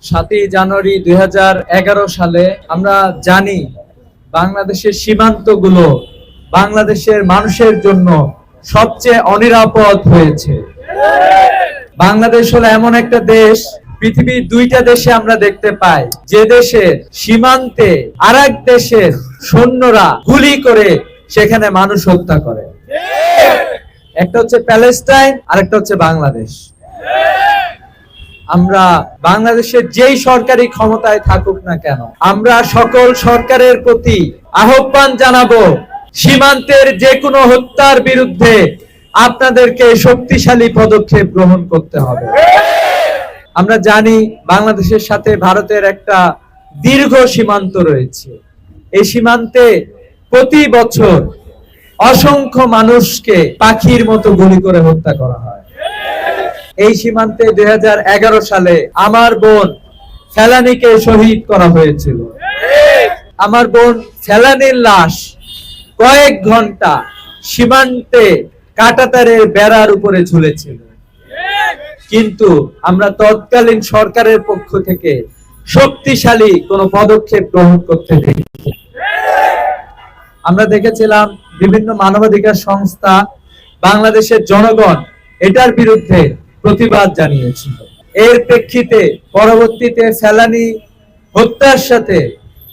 7ই জানুয়ারি 2011 সালে আমরা জানি বাংলাদেশের সীমান্তগুলো বাংলাদেশের মানুষের জন্য সবচেয়ে অনিরাপদ হয়েছে। বাংলাদেশ হলো এমন একটা দেশ, পৃথিবীর দুইটা দেশে আমরা দেখতে পাই যে দেশের সীমান্তে আরেক দেশের সৈন্যরা গুলি করে সেখানে মানুষ হত্যা করে। একটা হচ্ছে প্যালেস্টাইন, আরেকটা হচ্ছে বাংলাদেশ। আমরা বাংলাদেশের যেই সরকারি ক্ষমতায় থাকুক না কেন, আমরা সকল সরকারের প্রতি আহ্বান জানাবো, সীমান্তের যে কোনো হত্যার বিরুদ্ধে আপনাদেরকে শক্তিশালী পদক্ষেপ গ্রহণ করতে হবে। আমরা জানি বাংলাদেশের সাথে ভারতের একটা দীর্ঘ সীমান্ত রয়েছে। এই সীমান্তে প্রতি বছর অসংখ্য মানুষকে পাখির মতো গুলি করে হত্যা করা হয়। এই সীমান্তে 2011 সালে আমার বোন ফেলানীকে শহীদ করা হয়েছিল। আমার বোন ফেলানীর লাশ কয়েক ঘন্টা সীমান্তে কাঁটাতারের বেড়ার উপরে ঝুলেছিল, কিন্তু আমরা তৎকালীন সরকারের পক্ষ থেকে শক্তিশালী কোনো পদক্ষেপ গ্রহণ করতে দেখি। আমরা দেখেছিলাম বিভিন্ন মানবাধিকার সংস্থা, বাংলাদেশের জনগণ এটার বিরুদ্ধে প্রতিবাদ জানিয়েছিল। এর প্রেক্ষিতে পরবর্তীতে ফেলানী হত্যার সাথে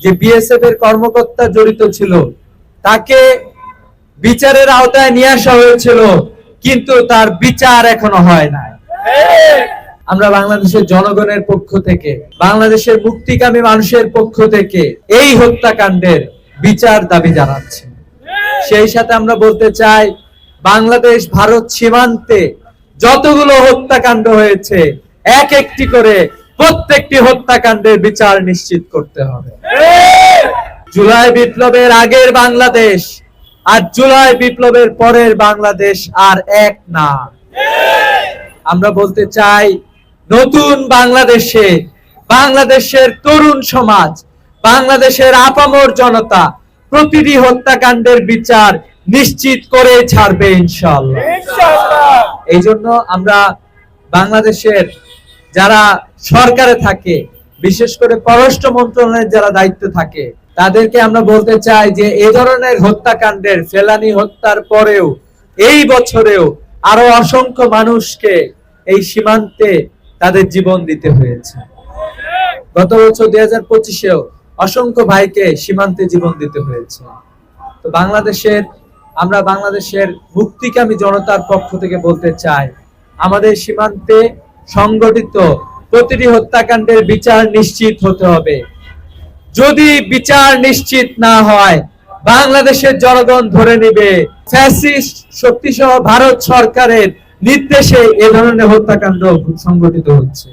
যে বিএসএফ এর কর্মকর্তা জড়িত ছিল তাকে বিচারের আওতায় নিয়ে আসা হয়েছিল, কিন্তু তার বিচার এখনো হয় নাই। আমরা বাংলাদেশের জনগণের পক্ষ থেকে, বাংলাদেশের মুক্তিকামী মানুষের পক্ষ থেকে এই হত্যাকাণ্ডের বিচার দাবি জানাচ্ছি। সেই সাথে আমরা বলতে চাই, বাংলাদেশ ভারত সীমান্তে যতগুলো হত্যাকাণ্ড হয়েছে এক একটি করে প্রত্যেকটি হত্যাকাণ্ডের বিচার নিশ্চিত করতে হবে। জুলাই বিপ্লবের আগের বাংলাদেশ আর জুলাই বিপ্লবের পরের বাংলাদেশ আর এক না। আমরা বলতে চাই, নতুন বাংলাদেশে বাংলাদেশের তরুণ সমাজ, বাংলাদেশের আপামর জনতা প্রতিটি হত্যাকাণ্ডের বিচার নিশ্চিত করে ছাড়বে ইনশাআল্লাহ। এই জন্য আমরা বাংলাদেশের যারা সরকারে থাকে, বিশেষ করে পররাষ্ট্র মন্ত্রণালয়ের যারা দায়িত্ব থাকে, তাদেরকে আমরা বলতে চাই যে এই ধরনের হত্যাকাণ্ডের, ফেলানী হত্যার পরেও এই বছরেও আরো অসংখ্য মানুষকে এই সীমান্তে তাদের জীবন দিতে হয়েছে। গত বছর 2025-এও অসংখ্য ভাইকে সীমান্তে জীবন দিতে হয়েছে। তো আমরা বাংলাদেশের মুক্তিকামী জনতার পক্ষ থেকে বলতে চাই, আমাদের সীমান্তে সংগঠিত প্রতিটি হত্যাকাণ্ডের বিচার নিশ্চিত হতে হবে। যদি বিচার নিশ্চিত না হয়, বাংলাদেশের জনগণ ধরে নেবে ফ্যাসিস্ট শক্তিসহ ভারত সরকারের নির্দেশে এ ধরনের হত্যাকাণ্ড সংগঠিত হচ্ছে।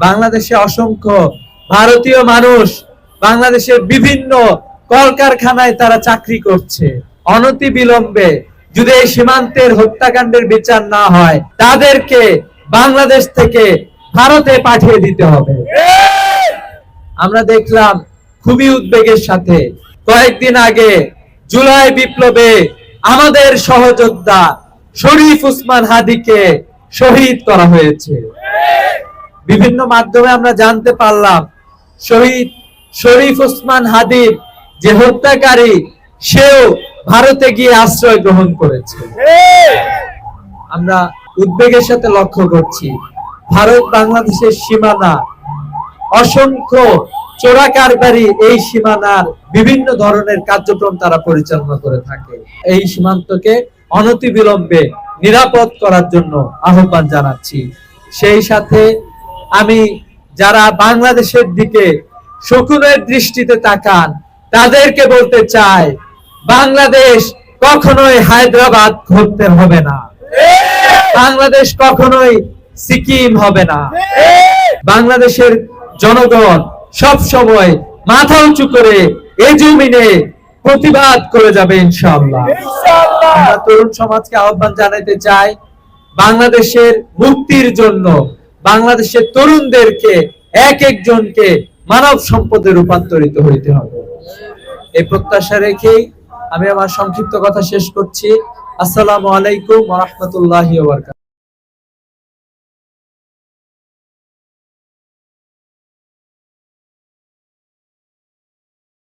বাংলাদেশে অসংখ্য ভারতীয় মানুষ বাংলাদেশের বিভিন্ন কলকারখানায় তারা চাকরি করছে। অনতি বিলম্বে যদি এই সীমান্তের হত্যাকাণ্ডের বিচার না হয়, তাদেরকে বাংলাদেশ থেকে ভারতে পাঠিয়ে দিতে হবে। আমরা দেখলাম খুবই উদ্বেগের সাথে কয়েকদিন আগে জুলাই বিপ্লবে আমাদের সহযোদ্ধা শরীফ ওসমান হাদিকে শহীদ করা হয়েছে। বিভিন্ন মাধ্যমে আমরা জানতে পারলাম শহীদ শরীফ ওসমান হাদির যে হত্যাকারী, সেও ভারতে গিয়ে আশ্রয় গ্রহণ করেছে। আমরা উদ্বেগের সাথে লক্ষ্য করছি, ভারত বাংলাদেশের সীমানা অসংখ্য চোরা কারবারি এই সীমানার বিভিন্ন ধরনের কার্যক্রম তারা পরিচালনা করে থাকে। এই সীমান্তকে অনতিবিলম্বে নিরাপদ করার জন্য আহ্বান জানাচ্ছি। সেই সাথে আমি যারা বাংলাদেশের দিকে শকুনের দৃষ্টিতে তাকান, তাদেরকে বলতে চাই, বাংলাদেশ কখনোই হায়দ্রাবাদ করতে হবে না, বাংলাদেশ কখনোই সিকিম হবে না। বাংলাদেশের জনগণ সব সময় মাথা উঁচু করে এই জমিনে প্রতিবাদ করে যাবে ইনশাআল্লাহ। আমরা তরুণ সমাজকে আহ্বান জানাতে চাই, বাংলাদেশের মুক্তির জন্য বাংলাদেশের তরুণদেরকে এক একজনকে মানব সম্পদে রূপান্তরিত হইতে হবে। এই প্রত্যাশা রেখেই আমি আমার সংক্ষিপ্ত কথা শেষ করছি। আসসালামু আলাইকুম ওয়া রাহমাতুল্লাহি ওয়া বারাকাতুহু।